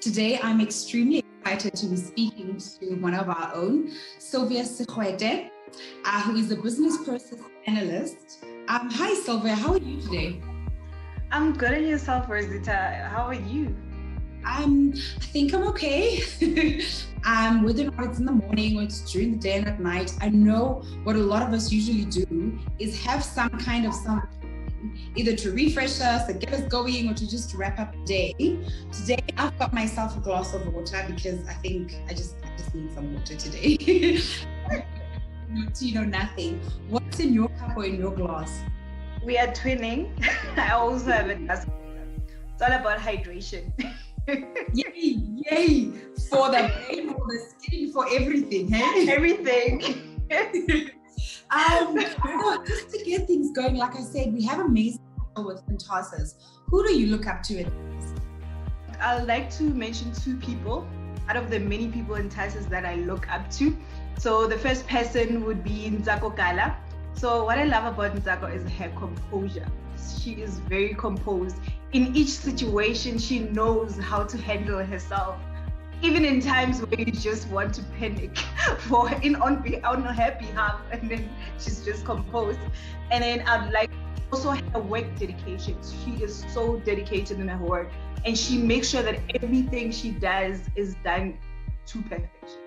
Today, I'm extremely excited to be speaking to one of our own, Sylvia Segoete, who is a business process analyst. Hi, Sylvia. How are you today? I'm good. And yourself, Rosita? How are you? I think I'm okay. Whether or not it's in the morning or it's during the day and at night, I know what a lot of us usually do is have some kind of something, either to refresh us, to get us going, or to just wrap up the day. Today, I've got myself a glass of water because I think I just need some water today. Nothing. What's in your cup or in your glass? We are twinning. I also have a glass. It's all about hydration. Yay! For the brain, for the skin, for everything, hey? Everything. Just to get things going, like I said, we have amazing people within Tarsus. Who do you look up to? I'd like to mention two people out of the many people in Tarsus that I look up to. So the first person would be Nzako Kala. So what I love about Nzako is her composure. She is very composed. In each situation, she knows how to handle herself. Even in times where you just want to panic on her behalf, and then she's just composed. And then I'd like also her work dedication. She is so dedicated in her work, and she makes sure that everything she does is done to perfection.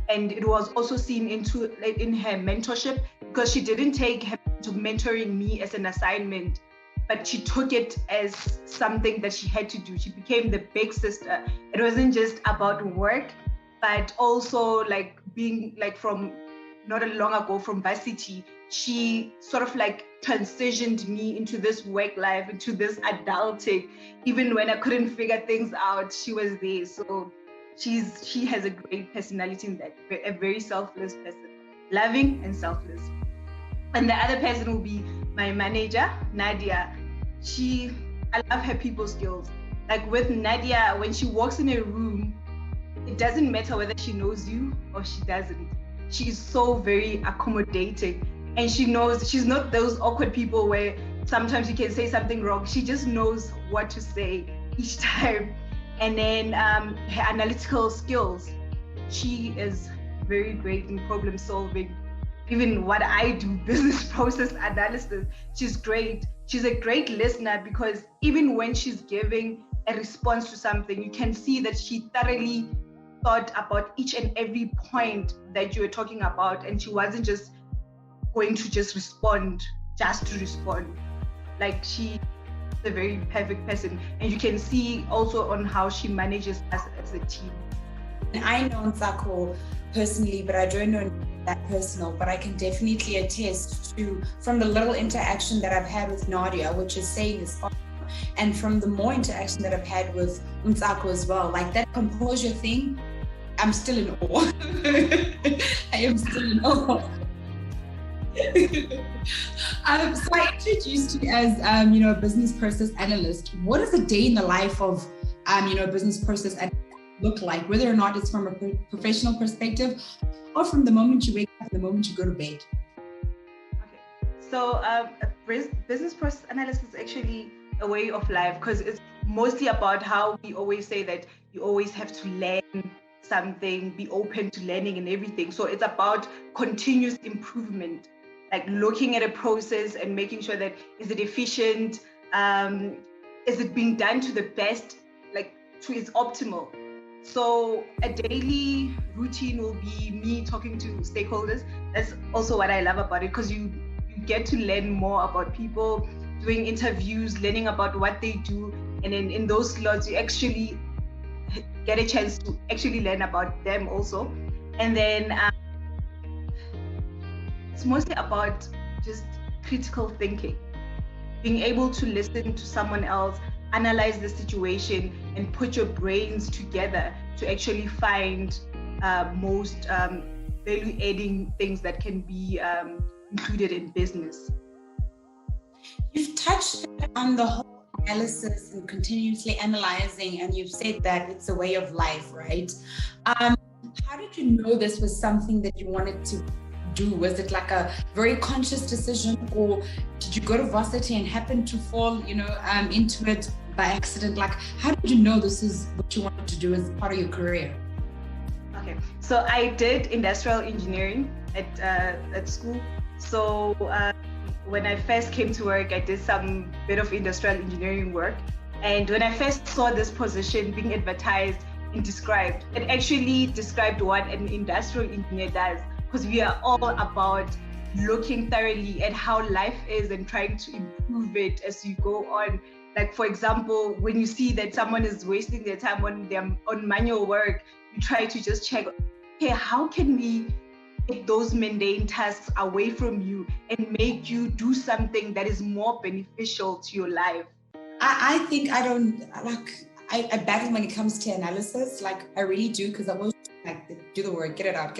And it was also seen in her mentorship, because she didn't take her to mentoring me as an assignment, but she took it as something that she had to do. She became the big sister. It wasn't just about work, but also being from not long ago from varsity, she sort of transitioned me into this work life, into this adulting. Even when I couldn't figure things out, she was there. So she has a great personality in that, a very selfless person, loving and selfless. And the other person will be my manager, Nadia. I love her people skills. Like with Nadia, when she walks in a room, it doesn't matter whether she knows you or she doesn't. She is so very accommodating, and she knows she's not those awkward people where sometimes you can say something wrong. She just knows what to say each time. And then her analytical skills. She is very great in problem solving. Even what I do, business process analysis, she's great. She's a great listener, because even when she's giving a response to something, you can see that she thoroughly thought about each and every point that you were talking about, and she wasn't just going to just respond just to respond. She's a very perfect person, and you can see also on how she manages us as a team. I know Nzako personally, but I don't know that personal, but I can definitely attest to, from the little interaction that I've had with Nadia, which is saying this, and from the more interaction that I've had with Nzako as well, that composure thing, I'm still in awe. I am still in awe. So I introduced you as, a business process analyst. What does a day in the life of, a business process analyst look like, whether or not it's from a professional perspective or from the moment you wake up to the moment you go to bed? Okay, so business process analysis is actually a way of life, because it's mostly about how we always say that you always have to learn something, be open to learning and everything. So it's about continuous improvement, looking at a process and making sure that, is it efficient? Is it being done to the best, to its optimal? So a daily routine will be me talking to stakeholders. That's also what I love about it, because you get to learn more about people, doing interviews, learning about what they do. And then in those slots, you actually get a chance to actually learn about them also. And then it's mostly about just critical thinking, being able to listen to someone else, analyze the situation, and put your brains together to actually find most value-adding things that can be included in business. You've touched on the whole analysis and continuously analyzing, and you've said that it's a way of life, right? How did you know this was something that you wanted to do? Was it a very conscious decision, or did you go to varsity and happen to fall, into it by accident? How did you know this is what you wanted to do as part of your career? Okay, so I did industrial engineering at school. So when I first came to work, I did some bit of industrial engineering work. And when I first saw this position being advertised and described, it actually described what an industrial engineer does, because we are all about looking thoroughly at how life is and trying to improve it as you go on. Like, for example, when you see that someone is wasting their time on manual work, you try to just check, okay, how can we take those mundane tasks away from you and make you do something that is more beneficial to your life? I think I battle when it comes to analysis. Like, I really do, because I always like do the work, get it out.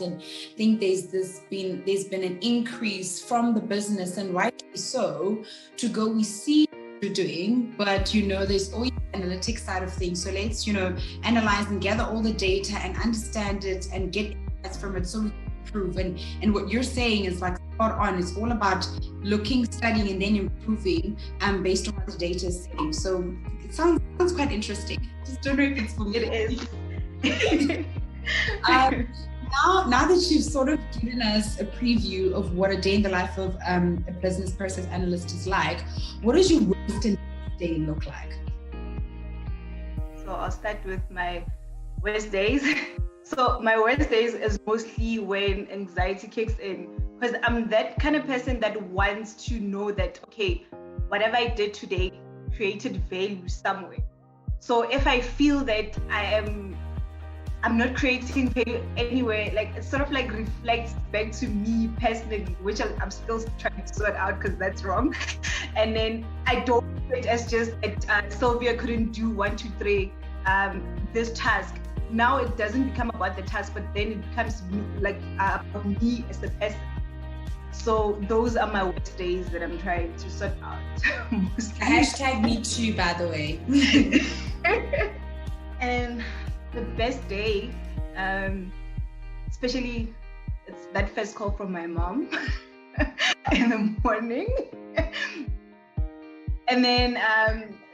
And I think there's been an increase from the business, and rightly so, to go, we see what you're doing, but there's always the analytics side of things. So let's analyze and gather all the data and understand it and get insights from it so we can improve. And what you're saying is like spot on. It's all about looking, studying, and then improving based on what the data is saying. So it sounds quite interesting. Just don't know if it's for me. It is. Now that you've sort of given us a preview of what a day in the life of a business process analyst is like, what does your worst and best day look like? So I'll start with my worst days. So my worst days is mostly when anxiety kicks in, because I'm that kind of person that wants to know that, okay, whatever I did today created value somewhere. So if I feel that I'm not creating value anywhere, like it sort of like reflects back to me personally, which I'm still trying to sort out because that's wrong. And then I don't do it as just that Sylvia couldn't do 1, 2, 3 this task. Now it doesn't become about the task, but then it becomes about me as a person. So those are my worst days that I'm trying to sort out. Hashtag me too, by the way. And the best day, especially it's that first call from my mom in the morning. And then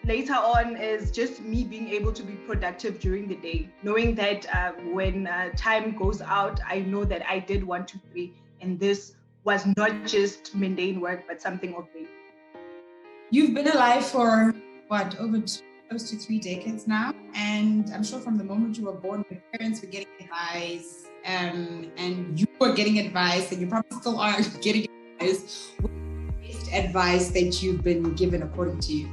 later on is just me being able to be productive during the day, knowing that when time goes out, I know that I did 1, 2, 3, and this was not just mundane work, but something of value. You've been alive for what, over close to 3 decades now, and I'm sure from the moment you were born, your parents were getting advice, and you were getting advice, and you probably still are getting advice. What's the best advice that you've been given according to you?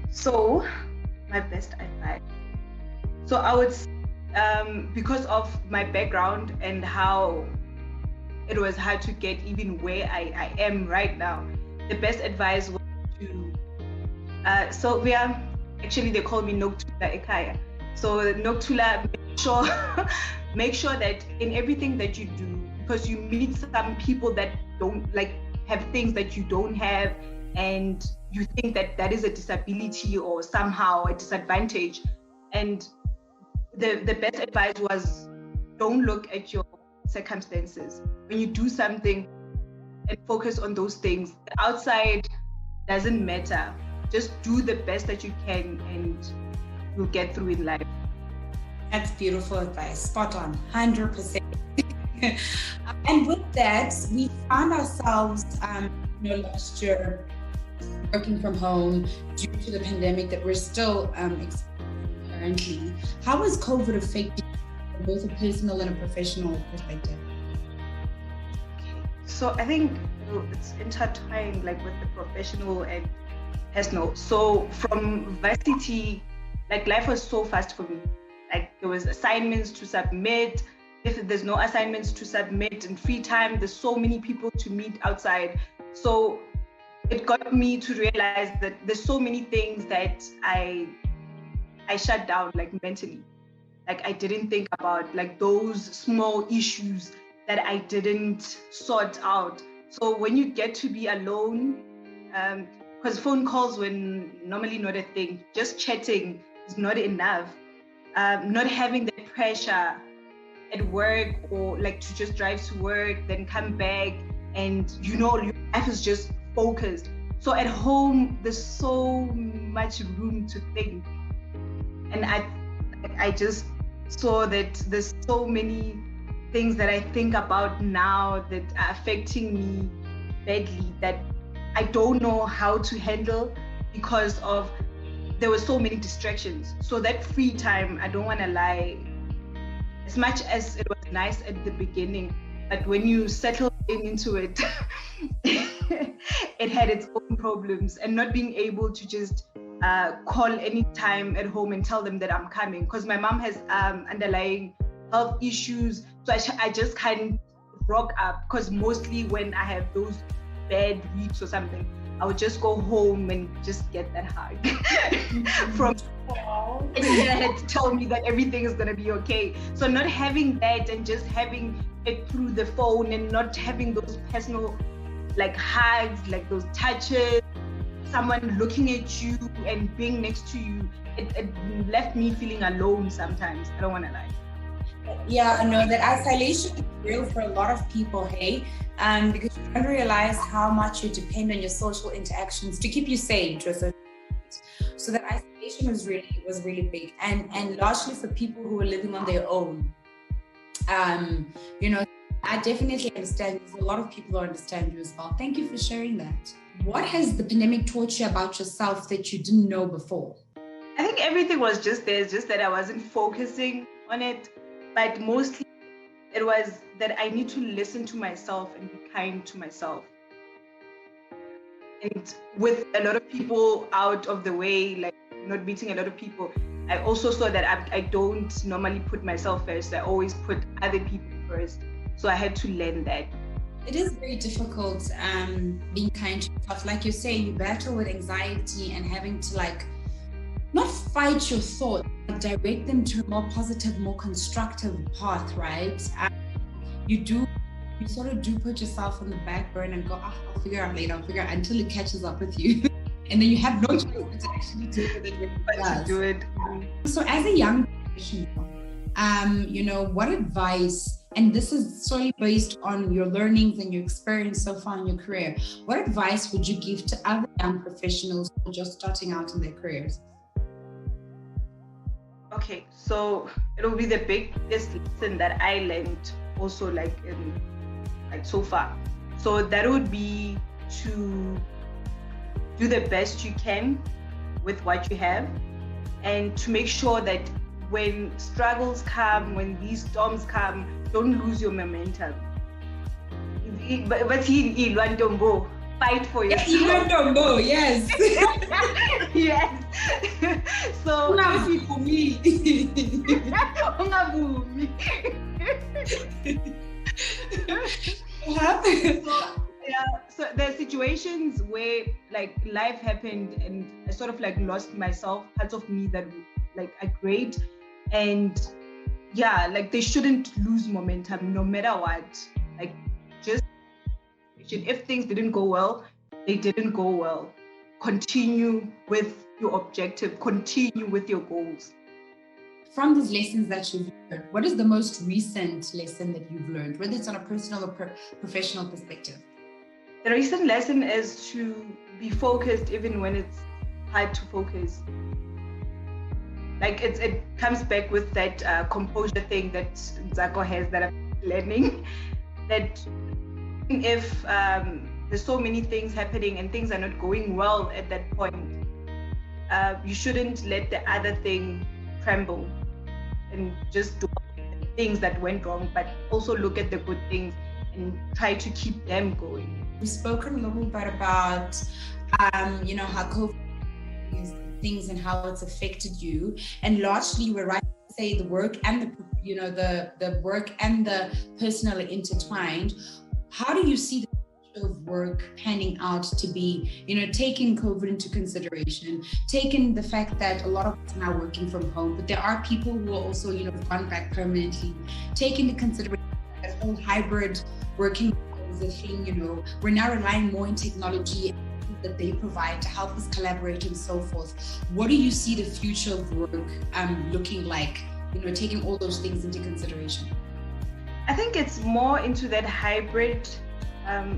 So, my best advice. So I would, because of my background and how it was hard to get even where I am right now, the best advice was to Sylvia, actually they call me Noktula Ekaya. So Noktula, make sure that in everything that you do, because you meet some people that don't have things that you don't have, and you think that is a disability or somehow a disadvantage. And the best advice was, don't look at your circumstances. When you do something, and focus on those things. The outside doesn't matter. Just do the best that you can and you'll get through in life. That's beautiful advice. Spot on, 100%. And with that, we found ourselves last year working from home due to the pandemic that we're still experiencing currently. How has COVID affected you from both a personal and a professional perspective? So I think it's intertwined with the professional and personal. So from varsity, life was so fast for me. There was assignments to submit. If there's no assignments to submit in free time, there's so many people to meet outside. So it got me to realize that there's so many things that I shut down mentally. I didn't think about those small issues that I didn't sort out. So when you get to be alone, because phone calls were normally not a thing, just chatting is not enough. Not having the pressure at work or to just drive to work, then come back and your life is just focused. So at home, there's so much room to think. And I just saw that there's so many things that I think about now that are affecting me badly that I don't know how to handle because of there were so many distractions. So that free time, I don't want to lie, as much as it was nice at the beginning, but when you settle into it, it had its own problems, and not being able to just call any time at home and tell them that I'm coming, because my mom has underlying health issues, so I just can't rock up, because mostly when I have those bad weeks or something, I would just go home and just get that hug from and then had to tell me that everything is going to be okay. So not having that and just having it through the phone and not having those personal like hugs, like those touches, someone looking at you and being next to you, it left me feeling alone sometimes. I don't want to lie. Yeah, no, that isolation is real for a lot of people, hey? Because you don't realize how much you depend on your social interactions to keep you sane to a certain extent. So that isolation was really big, and largely for people who are living on their own. You know, I definitely understand. There's a lot of people who understand you as well. Thank you for sharing that. What has the pandemic taught you about yourself that you didn't know before? I think everything was just there, it's just that I wasn't focusing on it. But mostly it was that I need to listen to myself and be kind to myself. And with a lot of people out of the way, like not meeting a lot of people, I also saw that I don't normally put myself first. I always put other people first. So I had to learn that. It is very difficult being kind to yourself. Like you're saying, you battle with anxiety and having to like not fight your thoughts, but direct them to a more positive, more constructive path, right? You sort of do put yourself on the back burner and go, I'll figure out later, until it catches up with you. And then you have no choice but to actually do it. So as a young professional, you know, what advice, and this is solely based on your learnings and your experience so far in your career, what advice would you give to other young professionals who are just starting out in their careers? Okay, so it'll be the biggest lesson that I learned also like so far. So that would be to do the best you can with what you have, and to make sure that when struggles come, when these storms come, don't lose your momentum. But fight for yourself. Yes. Yes. So for me. So there are situations where like life happened and I sort of like lost myself, parts of me that like are great, and yeah, like they shouldn't lose momentum no matter what. Like just if things didn't go well, they didn't go well. Continue with your objective, continue with your goals. From these lessons that you've learned, what is the most recent lesson that you've learned, whether it's on a personal or professional perspective? The recent lesson is to be focused even when it's hard to focus. Like it comes back with that composure thing that Nzako has that I'm learning, that if there's so many things happening and things are not going well at that point, you shouldn't let the other thing crumble and just do things that went wrong, but also look at the good things and try to keep them going. We've spoken a little bit about, you know, how COVID is things and how it's affected you, and largely we're right to say the work and the work and the personal are intertwined. How do you see the future of work panning out to be, you know, taking COVID into consideration, taking the fact that a lot of us are now working from home, but there are people who are also, you know, gone back permanently, taking into consideration that whole hybrid working is a thing, you know, we're now relying more on technology that they provide to help us collaborate and so forth. What do you see the future of work looking like, you know, taking all those things into consideration? I think it's more into that hybrid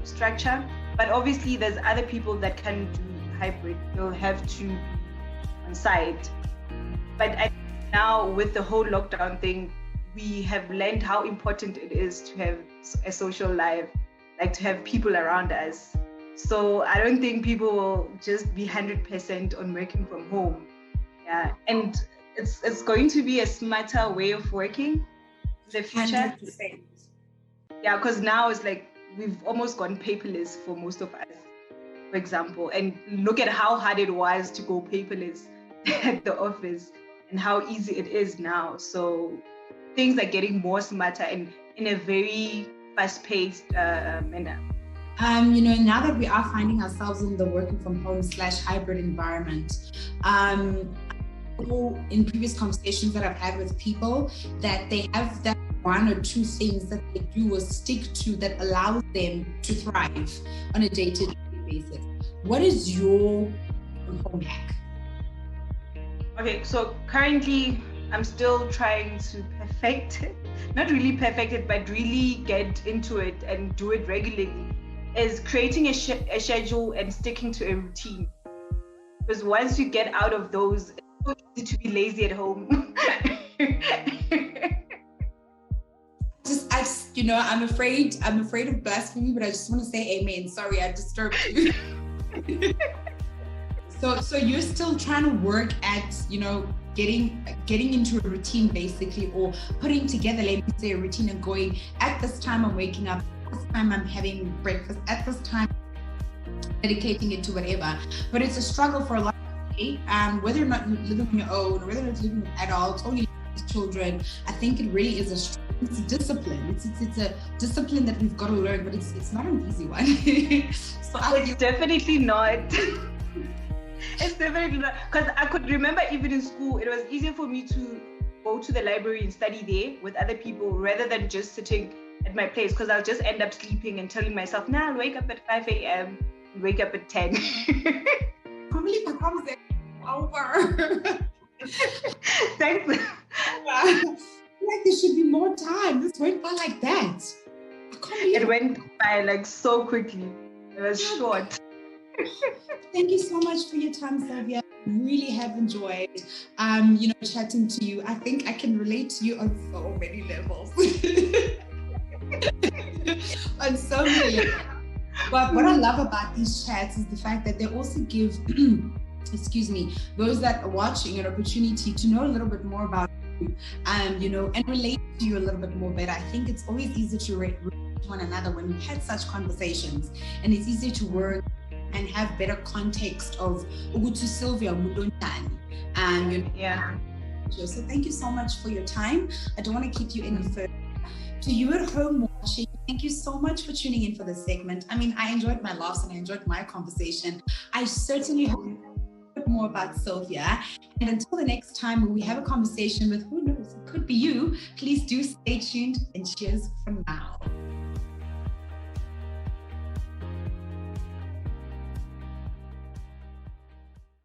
structure, but obviously there's other people that can do hybrid. They'll have to be on site. But I now with the whole lockdown thing, we have learned how important it is to have a social life, like to have people around us. So I don't think people will just be 100% on working from home. Yeah, and it's going to be a smarter way of working in the future. 100%. Yeah, because now it's like we've almost gone paperless for most of us, for example. And look at how hard it was to go paperless at the office and how easy it is now. So things are getting more smarter and in a very fast-paced manner. Now that we are finding ourselves in the working from home / hybrid environment, in previous conversations that I've had with people, that they have that one or two things that they do or stick to that allows them to thrive on a day-to-day basis. What is your home hack? Okay, so currently I'm still trying to perfect it, not really perfect it, but really get into it and do it regularly, is creating a schedule and sticking to a routine. Because once you get out of those, it's so easy to be lazy at home. I'm afraid of blasphemy, but I just want to say amen. Sorry, I disturbed you. So you're still trying to work at, getting into a routine basically, or putting together, let me say, a routine and going, at this time I'm waking up, at this time I'm having breakfast, at this time dedicating it to whatever. But it's a struggle for a lot of people, whether or not you're living on your own, or whether you're living with adults or you live with children. I think it really is it's a discipline. It's a discipline that we've got to learn, but it's not an easy one. It's definitely not. It's definitely not. Because I could remember even in school, it was easier for me to go to the library and study there with other people rather than just sitting at my place, because I'll just end up sleeping and telling myself, nah, I'll wake up at 5 a.m. and wake up at 10. Probably becomes over. Thanks. Like there should be more time. This went by like that. It went by like so quickly. It was short. Thank you so much for your time, Sylvia. I really have enjoyed, chatting to you. I think I can relate to you on so many levels. On so many levels. But what I love about these chats is the fact that they also give, those that are watching an opportunity to know a little bit more about you, and relate to you a little bit more better. I think it's always easier to relate to one another when we've had such conversations, and it's easier to work and have better context of Ugutu Sylvia Mudonyani. Yeah. So thank you so much for your time. I don't want to keep you any further. To you at home watching, thank you so much for tuning in for this segment. I mean, I enjoyed my laughs and I enjoyed my conversation. I certainly hope you know a bit more about Sylvia. And until the next time when we have a conversation with who knows, it could be you, please do stay tuned and cheers for now.